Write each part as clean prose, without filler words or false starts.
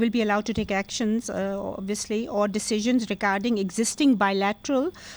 will be allowed to take actions, obviously, or decisions regarding existing bilateral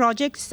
projects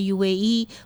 UAE,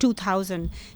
2000।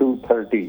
230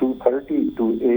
232A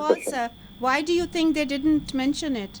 was? Why do you think they didn't mention it?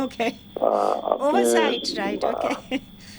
Okay. Oversight, right? Okay.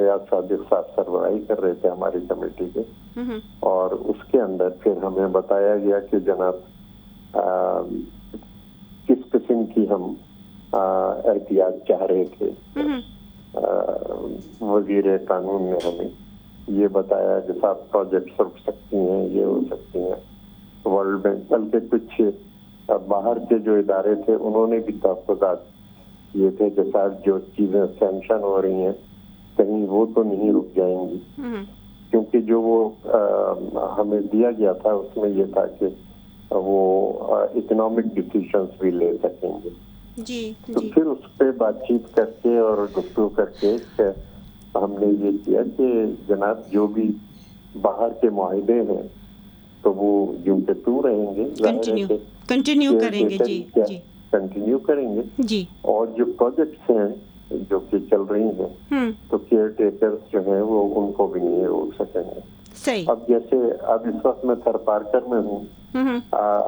Ayaz Sadiq صاحب سربراہی کر رہے تھے ہماری committee کے, اور اس کے اندر پھر ہمیں بتایا گیا کہ جناب کس قسم کی ہم احتیاط چاہ رہے تھے. وزیر قانون نے ہمیں یہ بتایا کہ صاحب پروجیکٹس رک سکتی ہیں, یہ ہو سکتی ہیں. ورلڈ بینک بلکہ کچھ باہر کے جو ادارے تھے انہوں نے بھی تحفظات یہ تھے کہ صاحب جو چیزیں سینکشن ہو رہی ہیں کہیں وہ تو نہیں رک جائیں گی, کیونکہ جو وہ ہمیں دیا گیا تھا اس میں یہ تھا کہ وہ اکنامک ڈیسیشنز بھی لے سکیں گے. تو پھر اس پہ بات چیت کر کے اور گفتگو کر کے ہم نے یہ کیا کہ جناب جو بھی باہر کے معاہدے ہیں تو وہ یوں کے تو رہیں گے, کنٹینیو کریں گے. کنٹینیو کریں گے. اور جو پروجیکٹس ہیں جو کہ چل رہی ہیں تو کیئر ٹیکرز جو ہیں وہ ان کو بھی نہیں روک سکیں گے. اب جیسے اب اس وقت میں تھر پارکر میں ہوں,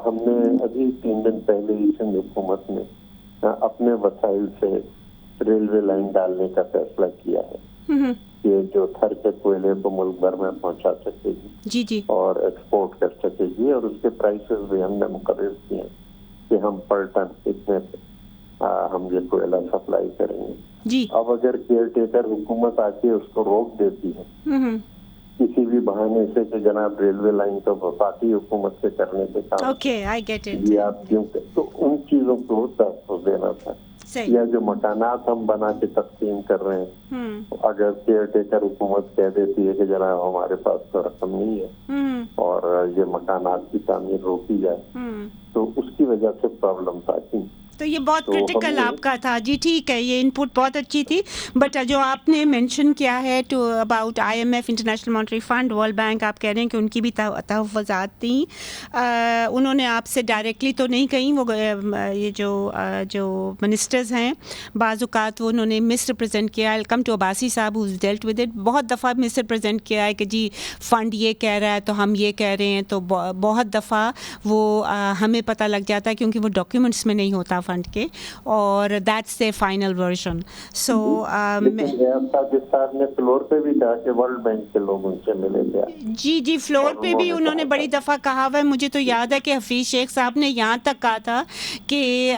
ہم نے ابھی 3 دن پہلے ہی سندھ حکومت میں اپنے وسائل سے ریلوے لائن ڈالنے کا فیصلہ کیا ہے کہ جو تھر کے کوئلے کو ملک بھر میں پہنچا سکے گی اور ایکسپورٹ کر سکے گی, اور اس کے پرائسز بھی ہم نے مقرر کیے ہیں کہ ہم پر ٹن اتنے ہم یہ کوئلہ سپلائی کریں گے. اب اگر کیئر ٹیکر حکومت آ کے اس کو روک دیتی ہے کسی بھی بہانے سے کہ جناب ریلوے لائن تو وفاقی حکومت سے کرنے کے کام یہ آپ کیوں, تو ان چیزوں کو تحفظ دینا تھا. یا جو مکانات ہم بنا کے تقسیم کر رہے ہیں, اگر کیئر ٹیکر حکومت کہہ دیتی ہے کہ جناب ہمارے پاس تو رقم نہیں ہے اور یہ مکانات کی تعمیر روکی جائے, تو اس کی وجہ سے پرابلم آتی. تو یہ بہت کرٹیکل آپ کا تھا. جی ٹھیک ہے, یہ ان پٹ بہت اچھی تھی, بٹ جو آپ نے مینشن کیا ہے to about IMF, International Monetary Fund, World Bank, آپ کہہ رہے ہیں کہ ان کی بھی تحفظات تھیں. انہوں نے آپ سے ڈائریکٹلی تو نہیں کہیں, وہ یہ جو منسٹرز ہیں بعض اوقات وہ انہوں نے مس ریپرزینٹ کیا. کم ٹو عباسی صاحب ہوز ڈیلٹ ود اٹ, بہت دفعہ مس ریپرزینٹ کیا ہے کہ جی فنڈ یہ کہہ رہا ہے تو ہم یہ کہہ رہے ہیں, تو بہت دفعہ وہ ہمیں پتہ لگ جاتا ہے کیونکہ وہ ڈاکیومنٹس میں نہیں ہوتا فنڈ کے, اور that's a final version. So floor پہ بھی کہا کہ ورلڈ بینک کے لوگ ان سے ملے تھے. جی فلور پہ بھی انہوں نے بڑی دفعہ کہا ہوا ہے. مجھے تو یاد ہے کہ حفیظ شیخ صاحب نے یہاں تک کہا تھا کہ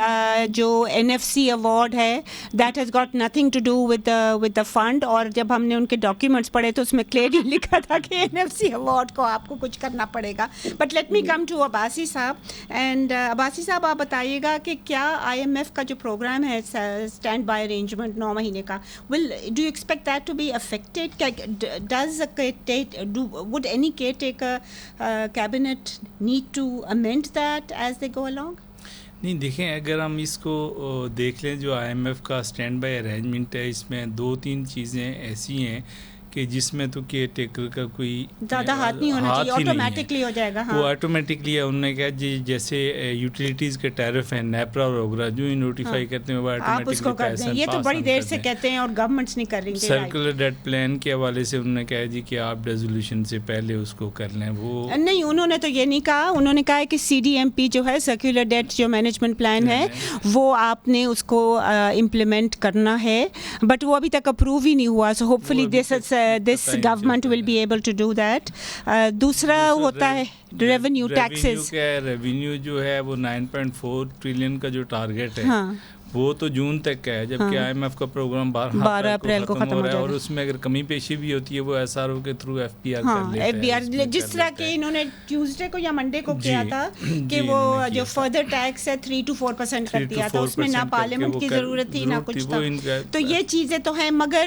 جو NFC ایوارڈ ہے that has got nothing to do with the fund, اور جب ہم نے ان کے ڈاکیومنٹس پڑھے تو اس میں کلیئرلی لکھا تھا کہ NFC ایوارڈ کو آپ کو کچھ کرنا پڑے گا. But let me come to Abbasi صاحب, اینڈ عباسی صاحب آپ بتائیے گا کہ کیا IMF کا جو پروگرام ہے اسٹینڈ بائی ارینجمنٹ 9 مہینے کا, do you expect that to be affected? would any caretaker cabinet need to amend that as they go along? نہیں دیکھیں, اگر ہم اس کو دیکھ لیں جو IMF کا اسٹینڈ بائی ارینجمنٹ ہے, اس میں 2-3 چیزیں ایسی ہیں کہ جس میں تو کیئر ٹیکر کا کوئی زیادہ ہاتھ نہیں ہونا چاہیے, آٹومیٹکلی ہو جائے گا. وہ آٹومیٹکلی ہے. انہوں نے کہا جی جیسے یوٹیلیٹیز کے ٹیرف ہیں نیپرا اور وغیرہ جو ہی نوٹیفائی کرتے ہیں وہ آپ اس کو کر دیں. یہ تو بڑی دیر سے کہتے ہیں اور گورنمنٹس نہیں کر رہی. سرکولر ڈیٹ پلان کے حوالے سے انہوں نے کہا جی کہ آپ ریزولوشن سے پہلے اس کو کر لیں. وہ نہیں, انہوں نے تو یہ نہیں کہا. انہوں نے کہا ہے کہ CDMP جو ہے سرکولر ڈیٹ جو مینجمنٹ پلان ہے وہ آپ نے اس کو امپلیمنٹ کرنا ہے, بٹ وہ ابھی تک اپروو ہی نہیں ہوا. So hope fully this government will be able to do that. دوسرا ہوتا ہے ریونیو ٹیکسز. ریونیو جو ہے وہ 9.4 ٹریلین کا جو ٹارگیٹ ہے وہ تو جون تک کا ہے, جبکہ IMF کا پروگرام 12 اپریل کو ختم ہو رہا ہے, اور اس میں اگر کمی پیشی بھی ہوتی ہے وہ SRO کے تھرو FBR کر لیتے ہیں. جس طرح کہ انہوں نے ٹیوزڈے کو یا منڈے کو کیا تھا کہ وہ جو فردر ٹیکس ہے 3 to 4% کر دیا تھا, اس میں نہ پارلیمنٹ کی ضرورت تھی نہ کچھ تھا. تو یہ چیزیں تو ہیں, مگر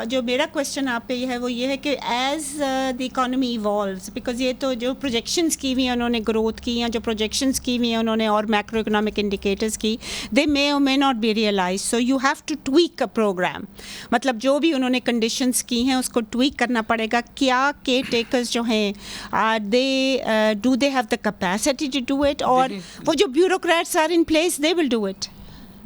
جو میرا کوشچن آپ پہ یہ ہے وہ یہ ہے کہ as the economy evolves, because یہ تو جو پروجیکشنز کی ہوئی ہیں انہوں نے گروتھ کی, یا جو پروجیکشنز کی ہوئی ہیں انہوں نے اور میکرو اکنامک انڈیکیٹرز کی, they may or may not be realized. So you have to tweak a program. مطلب جو بھی انہوں نے کنڈیشنز کی ہیں اس کو ٹویک کرنا پڑے گا. کیا کیئر ٹیکرز جو ہیں do they have the capacity to do it, اور وہ جو bureaucrats are in place they will do it?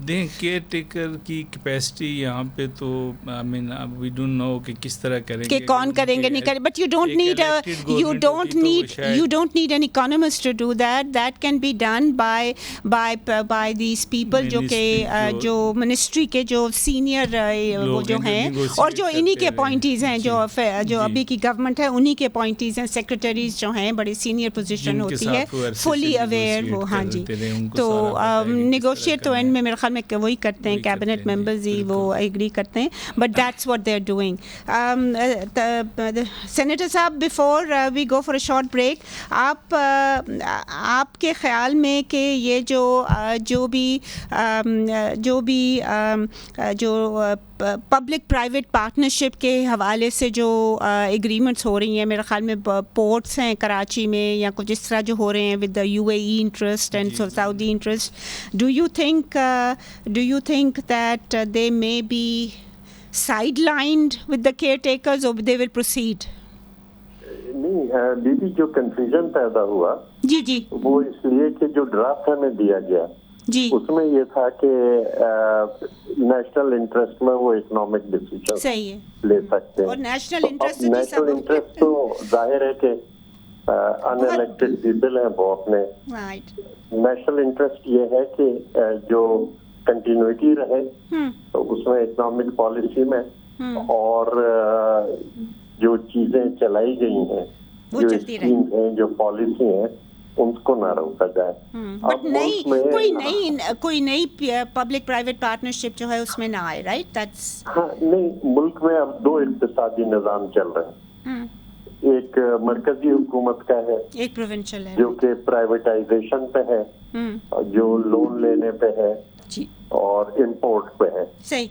دیں کیئر ٹیکر کی کیپیسٹی یہاں پہ تو آئی مین وی ڈونٹ نو کہ کس طرح کریں گے, کہ کون کریں گے نہیں کریں, but you don't need an economist to do that can be done by these people جو کہ جو منسٹری کے جو سینئر وہ جو ہیں اور جو انہی کے اپوائنٹیز ہیں, جو ابھی کی گورنمنٹ ہے انہی کے اپوائنٹیز ہیں, سیکرٹریز جو ہیں بڑی سینئر پوزیشن ہوتی ہے, فلی اویئر وہ. ہاں جی, تو نیگوشیٹ تو اینڈ میں میرے خیال میں وہی کرتے ہیں, کیبنٹ ممبرز ہی وہ ایگری کرتے ہیں, but that's what they are doing. Senator صاحب, before we go for a short break, آپ کے خیال میں کہ یہ جو پبلک پرائیویٹ پارٹنرشپ کے حوالے سے جو ایگریمنٹس ہو رہی ہیں, میرے خیال میں پورٹس ہیں کراچی میں یا کچھ اس طرح جو ہو رہے ہیں with the UAE interest and Saudi interest, do you think that they may be sidelined with the caretakers or they will proceed? نہیں دیدی, جو کنفیوژن پیدا ہوا جی وہ اس لیے کہ جو ڈرافٹ ہمیں دیا گیا جی اس میں یہ تھا کہ نیشنل انٹرسٹ میں وہ اکنامک ڈیسیژن صحیح ہے لے سکتے ہیں, اور نیشنل انٹرسٹ تو ظاہر ہے کہ ان الیکٹڈ پیپل ہیں وہ اپنے نیشنل انٹرسٹ یہ ہے کہ جو کنٹینیوٹی رہے تو اس میں اکنامک پالیسی میں, اور جو چیزیں چلائی گئی ہیں, جو اسکیم ہیں, جو پالیسی ہیں, ان کو نہ روکا جائے. بٹ کوئی نئی پبلک پرائیویٹ پارٹنرشپ جو ہے اس میں نہ آئے, رائٹ؟ ہاں نہیں, ملک میں اب دو اقتصادی نظام چل رہے ہیں, ایک مرکزی حکومت کا ہے, ایک پروونشل ہے جو کہ پرائیویٹائزیشن پہ ہے, جو لون لینے پہ ہے اور امپورٹ پہ ہے. صحیح.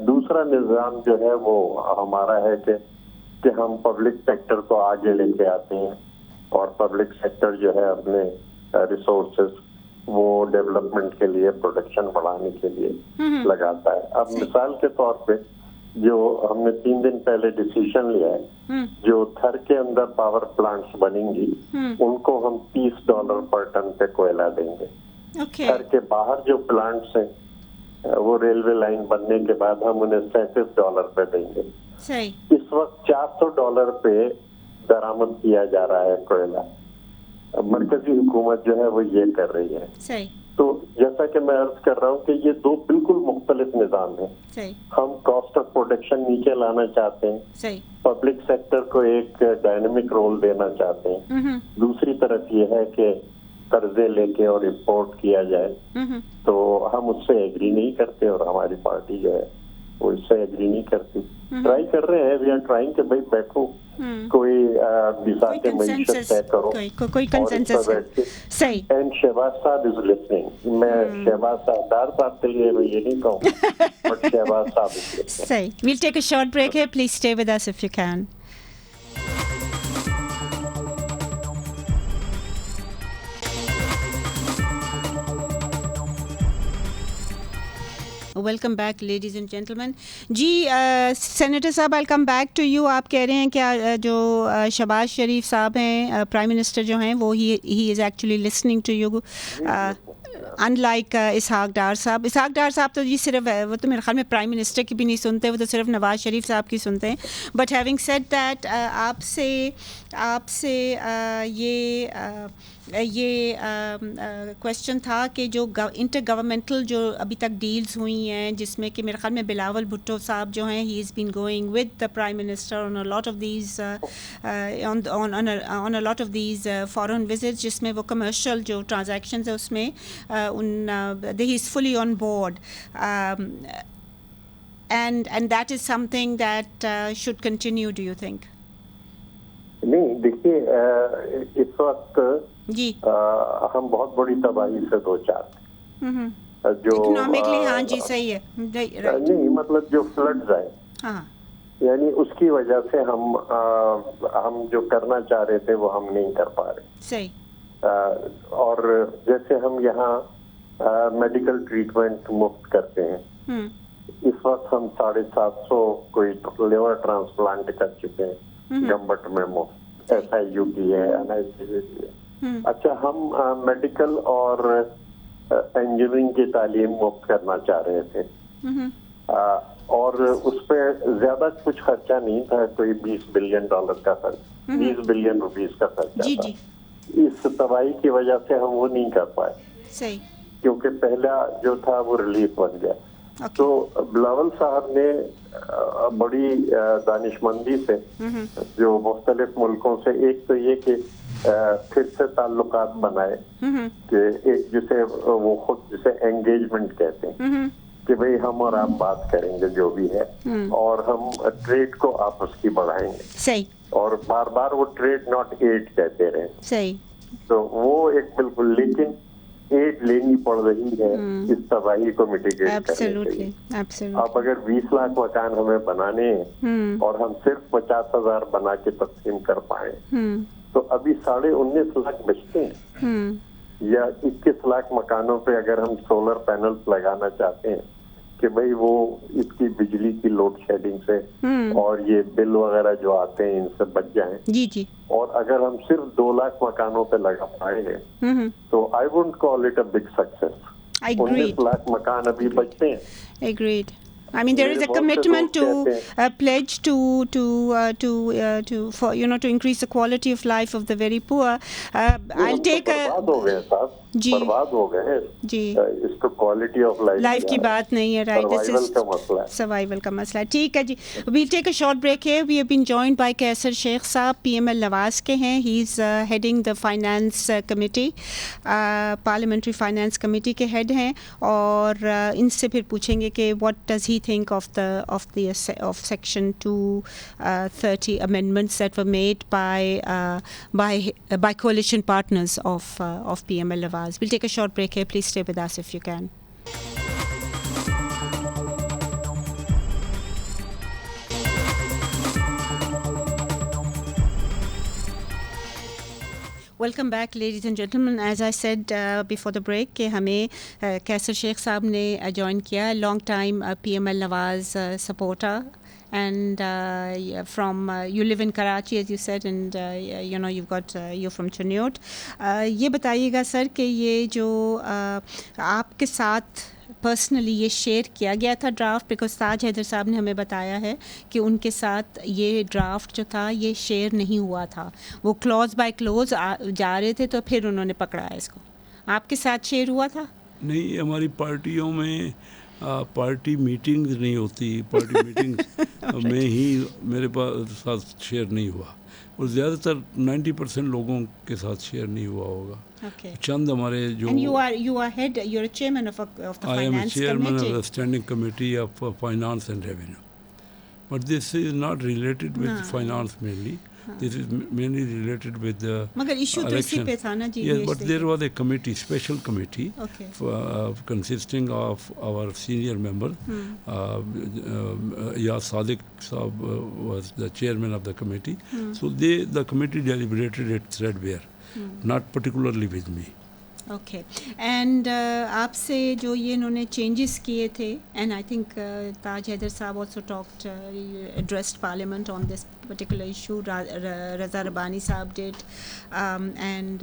دوسرا نظام جو ہے وہ ہمارا ہے کہ ہم پبلک سیکٹر کو آگے لے کے آتے ہیں اور پبلک سیکٹر جو ہے اپنے ریسورسز وہ ڈیولپمنٹ کے لیے, پروڈکشن بڑھانے کے لیے لگاتا ہے. اب مثال کے طور پہ جو ہم نے 3 دن پہلے ڈیسیژن لیا ہے, جو تھر کے اندر پاور پلانٹس بنیں گی ان کو ہم $30 پر ٹن پہ کوئلہ دیں گے. گھر کے باہر جو پلانٹس ہیں وہ ریلوے لائن بننے کے بعد ہم انہیں $37 پہ دیں گے. اس وقت $400 پہ درآمد کیا جا رہا ہے کوئلہ. مرکزی حکومت جو ہے وہ یہ کر رہی ہے. تو جیسا کہ میں عرض کر رہا ہوں کہ یہ دو بالکل مختلف نظام ہیں. ہم کاسٹ آف پروڈکشن نیچے لانا چاہتے ہیں, پبلک سیکٹر کو ایک ڈائنامک رول دینا چاہتے ہیں. دوسری طرف یہ ہے کہ قرضے لے کے اور امپورٹ کیا جائے, تو ہم اس سے ایگری نہیں کرتے, اور ہماری پارٹی جو ہے وہ اس سے ایگری نہیں کرتی. ٹرائی کر رہے ہیں, وی آر ٹرائنگ کہ بھائی بیٹھو, کوئی بساط معیشت طے کرو, کوئی کنسنسس ہے. And Shahbaz sahab is listening. میں شہباز صاحب ڈار صاحب کے لیے میں یہ نہیں کہوں, but Shehbaz sahab is listening. صحیح. We'll take a short break here. Please stay with us if you can. Welcome back ladies and gentleman. جی سینیٹر صاحب, I come back to you. آپ کہہ رہے ہیں کہ جو شہباز شریف صاحب ہیں, پرائم منسٹر جو ہیں, وہ he is actually listening to you, in like Ishaq Dar صاحب. اسحاق ڈار صاحب تو جی صرف وہ تو میرے خیال میں پرائم منسٹر کی بھی نہیں سنتے, وہ تو صرف نواز شریف صاحب کی سنتے ہیں. بٹ ہیونگ سیڈ دیٹ, آپ سے یہ کویشچن تھا کہ جو انٹر گورنمنٹل جو ابھی تک ڈیلز ہوئی ہیں, جس میں کہ میرے خیال میں بلاول بھٹو صاحب جو ہیں, he is been going with the prime minister on a lot of these on a lot of these foreign visits, جس میں وہ کمرشل جو ٹرانزیکشنز ہیں اس میں he is fully on board, and that is something that should continue. Do you think? نہیں دیکھیے, اس وقت جی ہم بہت بڑی تباہی سے دو چار جو اکنامکلی, ہاں جی صحیح ہے, نہیں مطلب جو فلڈز آئے, ہاں یعنی اس کی وجہ سے ہم جو کرنا چاہ رہے تھے وہ ہم نہیں کر پا رہے. صحیح. اور جیسے ہم یہاں میڈیکل ٹریٹمنٹ مفت کرتے ہیں, اس وقت ہم 750 کوئی لیور ٹرانسپلانٹ کر چکے ہیں گمبٹ میں مفت, SIUT ہے, NICU ہے. اچھا, ہم میڈیکل اور انجینئرنگ کی تعلیم مفت کرنا چاہ رہے تھے اور اس پہ زیادہ کچھ خرچہ نہیں تھا, کوئی $20 بلین کا خرچ, 20 بلین روپیز کا خرچہ تھا. اس تباہی کی وجہ سے ہم وہ نہیں کر پائے کیونکہ پہلا جو تھا وہ ریلیف بن گیا. تو بلاول صاحب نے بڑی دانشمندی سے جو مختلف ملکوں سے, ایک تو یہ کہ پھر سے تعلقات بنائے کہ ایک جسے وہ خود جسے انگیجمنٹ کہتے ہیں کہ بھئی ہم اور آپ بات کریں گے جو بھی ہے اور ہم ٹریڈ کو آپس کی بڑھائیں گے. صحیح. اور بار بار وہ ٹریڈ ناٹ ایڈ کہتے رہے. صحیح. تو وہ ایک بالکل, لیکن ایڈ لینی پڑ رہی ہے اس تباہی کو میٹیگیٹ کرنے کے لیے. اب اگر 20 لاکھ مکان ہمیں بنانے ہیں اور ہم صرف 50,000 بنا کے تقسیم کر پائیں تو ابھی 19.5 لاکھ بچتے ہیں. یا 21 لاکھ مکانوں پہ اگر ہم سولر پینلز لگانا چاہتے ہیں کہ بھئی وہ اس کی بجلی کی لوڈ شیڈنگ سے اور یہ بل وغیرہ جو آتے ہیں ان سے بچ جائیں. جی جی. اور اگر ہم صرف 2 لاکھ مکانوں پہ لگا پائے ہیں تو I won't call it a big success. 19 lakh مکان ابھی بچتے ہیں. Agreed. I mean, there is a commitment to pledge to for to increase the quality of life of the very poor. I'll take a. جی برباد ہو گئے جی, اس کو quality of life کی بات نہیں ہے. رائٹ, دس از سروائیول کا مسئلہ. ٹھیک ہے جی, we'll take a short break ہے. We have been joined by Qaisar Sheikh صاحب, PML نواز کے ہیں. He is heading the finance committee, parliamentary finance committee کے ہیڈ ہیں, اور ان سے پھر پوچھیں گے کہ what does he think of section 230 amendments that were made by coalition partners of PML Nawaz. We'll take a short break here. Please stay with us if you can. Welcome back, ladies and gentlemen. As I said before the break کہ ہمیں قیصر شیخ صاحب نے join کیا, long time PML Nawaz supporter. And from you live in Karachi as you said, and you've got you're from Chuniot. یہ بتائیے گا سر کہ یہ جو آپ کے ساتھ پرسنلی یہ شیئر کیا گیا تھا ڈرافٹ, بیکاز تاج حیدر صاحب نے ہمیں بتایا ہے کہ ان کے ساتھ یہ ڈرافٹ جو تھا یہ شیئر نہیں ہوا تھا, وہ کلوز بائی کلوز جا رہے تھے تو پھر انہوں نے پکڑا ہے اس کو. آپ کے ساتھ شیئر ہوا تھا؟ نہیں, ہماری پارٹیوں میں پارٹی میٹنگز نہیں ہوتی, پارٹی میٹنگز میں ہی میرے پاس ساتھ شیئر نہیں ہوا, اور زیادہ تر 90% لوگوں کے ساتھ شیئر نہیں ہوا ہوگا. چند ہمارے جو I am a chairman of the standing committee of finance and revenue, but this is not related with finance mainly. This is mainly related with the election. Yes, but there was a committee, special committee, consisting of our senior member, Yas Sadiq Saab was the chairman of the committee. So the committee deliberated it threadbare, not particularly with me. Okay. And آپ سے جو یہ انہوں نے changes کیے تھے, and I think تاج حیدر صاحب also talked addressed parliament on this particular issue. Raza Rabbani Saab did, and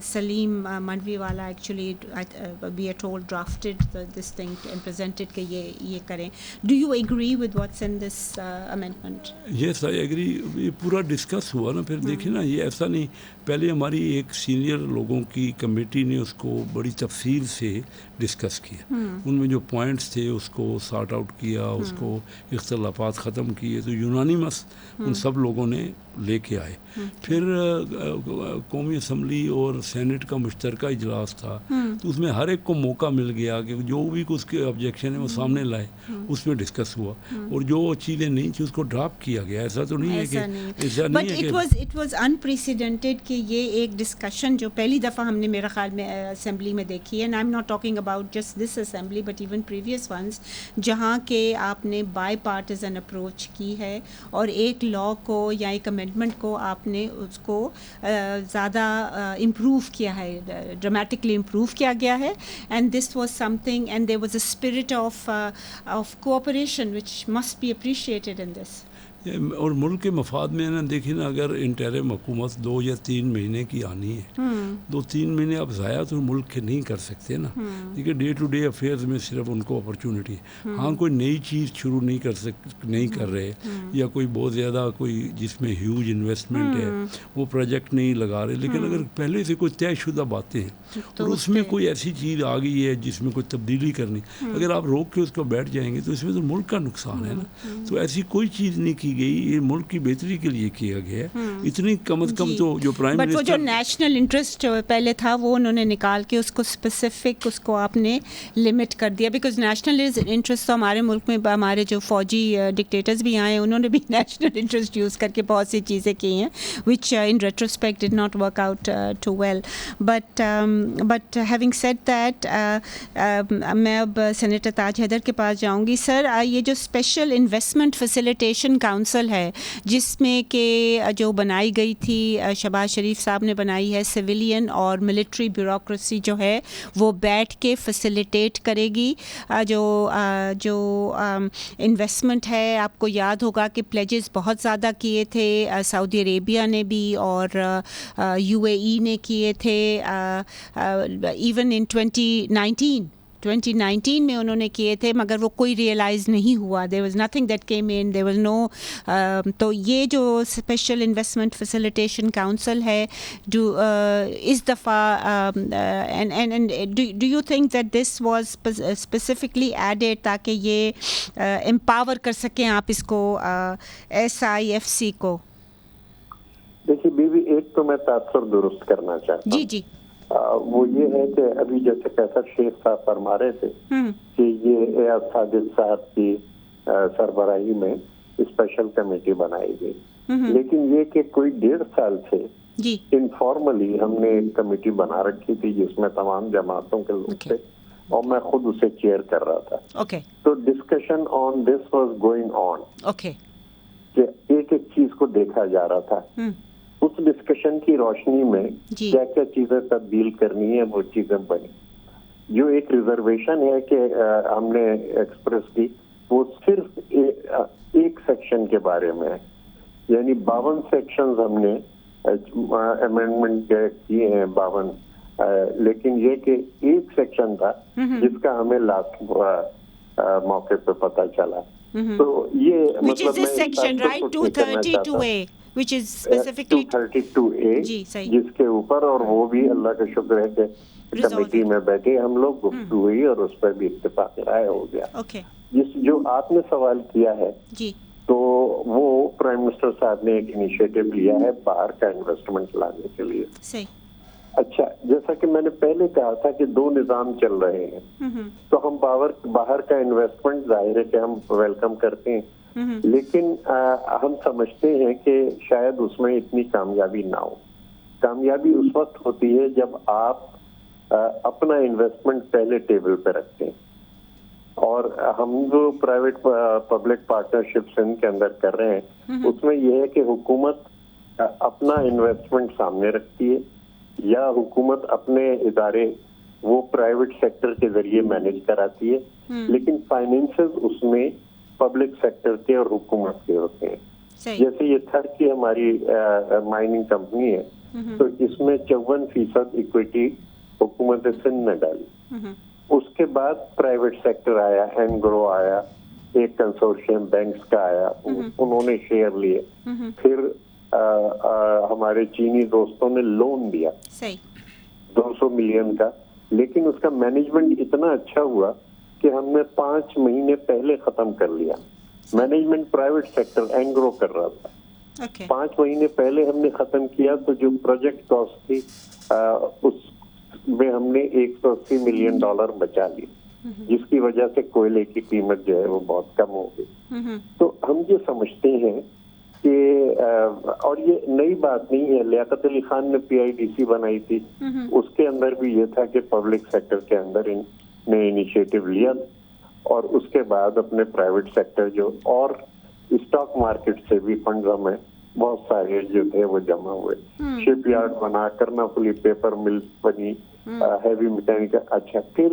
Salim Mandviwala actually we are told drafted this thing and presented کہ یہ کریں. Do you agree with what's in this amendment? Yes, I agree. یہ پورا discuss ہوا نا, پھر دیکھیں نا, یہ ایسا نہیں, پہلے ہماری ایک سینئر لوگوں کی کمیٹی نے اس کو بڑی تفصیل سے ڈسکس کیا, ان میں جو پوائنٹس تھے اس کو سارٹ آؤٹ کیا, اس کو اختلافات ختم کیے, تو یونانیمس ان سب لوگوں نے لے کے آئے. پھر قومی اسمبلی اور سینٹ کا مشترکہ اجلاس تھا, تو اس میں ہر ایک کو موقع مل گیا کہ جو بھی اس کے آبجیکشن ہے وہ سامنے لائے, اس میں ڈسکس ہوا, اور جو چیزیں نہیں تھیں اس کو ڈراپ کیا گیا. ایسا تو نہیں ہے کہ ایسا نہیں ہے کہ اٹ واز انپریسیڈنٹڈ کہ یہ ایک ڈسکشن جو پہلی دفعہ ہم نے میرا خیال میں اسمبلی میں دیکھی ہے, and I am not talking about just this assembly but even previous ones, جہاں کہ آپ نے بائی پارٹیزن اپروچ کی ہے اور ایک لا کو یا ایک امینڈمنٹ کو آپ نے اس کو زیادہ امپروو کیا ہے, ڈرامیٹکلی امپروو کیا گیا ہے. And this was something, and there was a spirit of cooperation which must be appreciated in this. اور ملک کے مفاد میں نا دیکھیں نا اگر انٹرم حکومت 2 یا 3 مہینے کی آنی ہے 2-3 مہینے آپ ضائع تو ملک کے نہیں کر سکتے نا. دیکھیے ڈے ٹو ڈے افیئرز میں صرف ان کو اپرچونٹی ہے. ہاں کوئی نئی چیز شروع نہیں کر رہے یا کوئی بہت زیادہ کوئی جس میں ہیوج انویسٹمنٹ ہے وہ پروجیکٹ نہیں لگا رہے, لیکن اگر پہلے سے کوئی طے شدہ باتیں ہیں اور اس میں کوئی ایسی چیز آ گئی ہے جس میں کوئی تبدیلی کرنی, اگر آپ روک کے اس کو بیٹھ جائیں گے تو اس میں تو ملک کا نقصان ہے نا. تو ایسی کوئی چیز نہیں کی گئی, یہ ملک کی بہتری کے لیے کیا گیا ہے. اتنی کم از کم تو جو پرائم منسٹر, بٹ وہ جو نیشنل انٹرسٹ پہلے تھا وہ انہوں نے نکال کے اس کو اسپیسیفک اس کو آپ نے لمٹ کر دیا, بیکاز نیشنل انٹرسٹ تو ہمارے ملک میں ہمارے جو فوجی ڈکٹیٹرز بھی آئے ہیں انہوں نے بھی نیشنل انٹرسٹ یوز کر کے بہت سی چیزیں کی ہیں which in retrospect did not work out too well. But having said that میں اب سینیٹر تاج حیدر کے پاس جاؤں گی. سر, یہ جو اسپیشل انویسٹمنٹ فیسیلیٹیشن کاؤنسل ہے جس میں کہ جو بنائی گئی تھی شہباز شریف صاحب نے بنائی ہے, سویلین اور ملٹری بیوروکریسی جو ہے وہ بیٹھ کے فیسیلیٹیٹ کرے گی جو انویسٹمنٹ ہے. آپ کو یاد ہوگا کہ پلیجز بہت زیادہ کیے تھے سعودی عربیہ نے بھی اور UAE نے کیے تھے, ایون ان 2019 میں انہوں نے کیے تھے, مگر وہ کوئی ریئلائز نہیں ہوا. There was nothing that came in, there was no. تو یہ جو اسپیشل انویسٹمنٹ فیسیلیٹیشن کاؤنسل ہے جو اس دفعہ do you think that this was specifically added تاکہ یہ امپاور کر سکیں آپ اس کو SIFC کو؟ دیکھیے بیوی, ایک تو میں تاثر درست کرنا چاہتا ہوں. جی وہ یہ ہے کہ ابھی جیسے کیسر شیخ صاحب فرما رہے تھے کہ یہ ایاز ساجد صاحب کی سربراہی میں اسپیشل کمیٹی بنائی گئی, لیکن یہ کہ کوئی 1.5 سال سے انفارملی ہم نے ایک کمیٹی بنا رکھی تھی جس میں تمام جماعتوں کے لوگ تھے اور میں خود اسے چیئر کر رہا تھا. تو discussion on this was going on کہ ایک چیز کو دیکھا جا رہا تھا. اس ڈسکشن کی روشنی میں کیا کیا چیزیں تبدیل کرنی ہے وہ چیزیں بنی. جو ایک ریزرویشن ہے کہ ہم نے ایکسپریس کی وہ صرف ایک سیکشن کے بارے میں ہے, یعنی 52 سیکشنز ہم نے امینڈمنٹ کیے ہیں 52, لیکن یہ کہ ایک سیکشن تھا جس کا ہمیں لاسٹ موقع پہ پتہ چلا. تو یہ مطلب which is specifically 232A جس کے اوپر, اور وہ بھی اللہ کا شکر ہے کہ کمیٹی میں بیٹھے ہم لوگ گفتگو ہوئی اور اس پر بھی اتفاق رائے ہو گیا. جو آپ نے سوال کیا ہے تو وہ پرائم منسٹر صاحب نے ایک انیشیٹو لیا ہے باہر کا انویسٹمنٹ لانے کے لیے. اچھا, جیسا کہ میں نے پہلے کہا تھا کہ 2 نظام چل رہے ہیں, تو ہم باہر کا انویسٹمنٹ ظاہر ہے کہ ہم ویلکم کرتے ہیں, لیکن ہم سمجھتے ہیں کہ شاید اس میں اتنی کامیابی نہ ہو. کامیابی اس وقت ہوتی ہے جب آپ اپنا انویسٹمنٹ پہلے ٹیبل پہ رکھتے ہیں, اور ہم جو پرائیویٹ پبلک پارٹنرشپس ان کے اندر کر رہے ہیں اس میں یہ ہے کہ حکومت اپنا انویسٹمنٹ سامنے رکھتی ہے یا حکومت اپنے ادارے وہ پرائیویٹ سیکٹر کے ذریعے مینیج کراتی ہے, لیکن فائنینسز اس میں پبلک سیکٹر کے اور حکومت کے ہوتے ہیں. جیسے یہ تھر کی ہماری مائننگ کمپنی ہے تو اس میں 54% اکویٹی حکومت سندھ نے ڈالی. اس کے بعد پرائیویٹ سیکٹر آیا, اینگرو آیا, ایک کنسورشیم بینکس کا آیا, انہوں نے شیئر لیے, پھر ہمارے چینی دوستوں نے لون دیا 200 ملین کا, لیکن اس کا مینجمنٹ اتنا اچھا ہوا کہ ہم نے 5 مہینے پہلے ختم کر لیا. مینجمنٹ پرائیویٹ سیکٹر اینگرو کر رہا تھا, 5 مہینے پہلے ہم نے ختم کیا, تو جو پروجیکٹ کاسٹ تھی اس میں ہم نے $180 ملین بچا لی, جس کی وجہ سے کوئلے کی قیمت جو ہے وہ بہت کم ہو گئی. تو ہم یہ سمجھتے ہیں کہ اور یہ نئی بات نہیں ہے, لیاقت علی خان نے PIDC بنائی تھی, اس کے اندر بھی یہ تھا کہ پبلک سیکٹر کے اندر نے انیشیٹو لیا اور اس کے بعد اپنے پرائیویٹ سیکٹر جو اور اسٹاک مارکیٹ سے بھی فنڈز ہمیں بہت سارے جو تھے وہ جمع ہوئے. شپ یارڈ بنا, کرنا پلی پیپر مل بنی, ہیوی میکینیکل. اچھا, پھر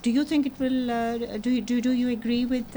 do you think it will do you agree with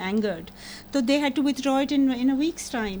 angered, so they had to withdraw it in a week's time.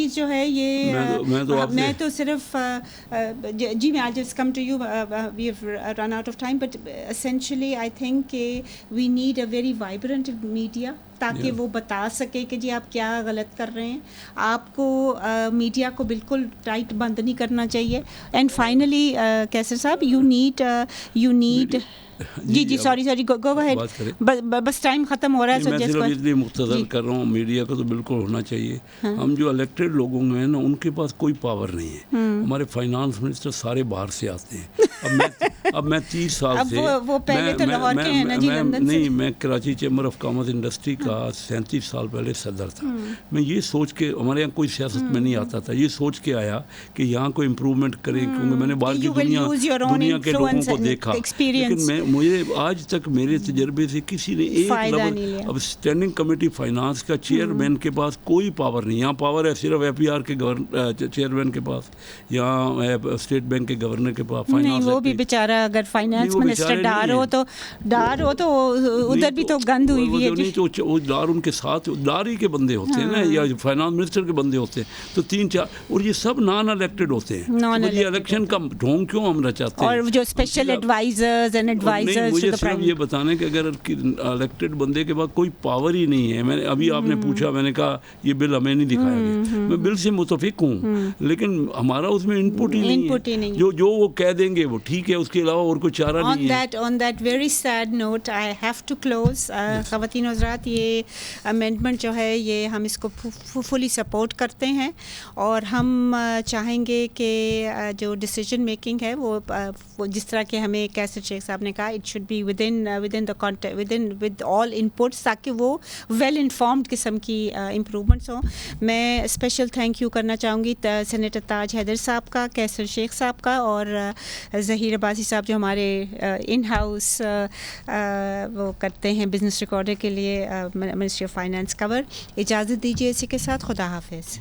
چیز جو ہے یہ میں تو صرف جی میں just come to you we have run out of time but essentially I think کہ we need a very vibrant media تاکہ وہ بتا سکے کہ جی آپ کیا غلط کر رہے ہیں. آپ کو میڈیا کو بالکل ٹائٹ بند نہیں کرنا چاہیے. And finally Qaiser sahab you need جی سوری گو ہیڈ بس ٹائم ختم ہو رہا ہے. میں صرف اس لیے مختصر کر رہا ہوں, میڈیا کو تو بالکل ہونا چاہیے. ہم جو الیکٹڈ لوگوں میں ہیں نا ان کے پاس کوئی پاور نہیں ہے. ہمارے فائنانس منسٹر سارے باہر سے آتے ہیں. اب میں 30 سال سے میں Karachi chamber of commerce industry کا 37 سال پہلے صدر تھا. میں یہ سوچ کے, ہمارے یہاں کوئی سیاست میں نہیں آتا تھا, یہ سوچ کے آیا کہ یہاں کوئی امپرومنٹ کرے, کیونکہ میں نے باہر کی دنیا کے لوگوں کو دیکھا. لیکن مجھے آج تک میرے تجربے سے کسی نے ایک لفظ, اب اسٹینڈنگ کمیٹی فائنانس کا چیئرمین کے پاس کوئی پاور نہیں. یہاں پاور ہے صرف APR کے چیئرمین کے پاس, یہاں اسٹیٹ بینک کے گورنر کے پاس. نہیں وہ بھی بیچارہ اگر فائنانس منسٹر ڈار ہو تو ادھر بھی تو گند ہوئی ہوئی ہے. نہیں تو وہ ڈار ان کے ساتھ ڈار ہی کے بندے ہوتے ہیں نا, یا فائنانس منسٹر کے بندے ہوتے ہیں. تو 3-4 اور یہ سب نان الیکٹڈ ہوتے ہیں. یہ الیکشن کا ڈھونگ کیوں ہم رچاتے ہیں؟ اور جو اسپیشل ایڈوائزرز اینڈ ایڈوائزرز, مجھے صرف یہ بتانے کہ اگر الیکٹڈ بندے کے پاس کوئی پاور ہی نہیں ہے. میں نے ابھی آپ نے پوچھا, میں نے کہا یہ بل ہمیں نہیں دکھایا گیا. میں بل سے متفق ہوں, لیکن ہمارا اس میں ان پٹ ہی نہیں ہے. جو وہ کہہ دیں گے وہ ٹھیک ہے, اس کے علاوہ اور کوئی چارہ نہیں ہے. On that very sad note I have to close. خواتین و حضرات, یہ امینڈمنٹ جو ہے یہ ہم اس کو فلی سپورٹ کرتے ہیں, اور ہم چاہیں گے کہ جو ڈیسیجن میکنگ ہے وہ جس طرح کہ ہمیں کیسر شیخ صاحب نے کہا, it should be with all inputs, تاکہ وہ ویل انفارمڈ قسم کی امپرومنٹس ہوں. میں اسپیشل تھینک یو کرنا چاہوں گی سینیٹر تاج حیدر صاحب کا, کیسر شیخ صاحب کا, اور ظہیر عباسی صاحب جو ہمارے ان ہاؤس وہ کرتے ہیں بزنس ریکارڈر کے لیے منسٹری آف فائنانس کور. اجازت دیجیے اسی کے ساتھ, خدا حافظ.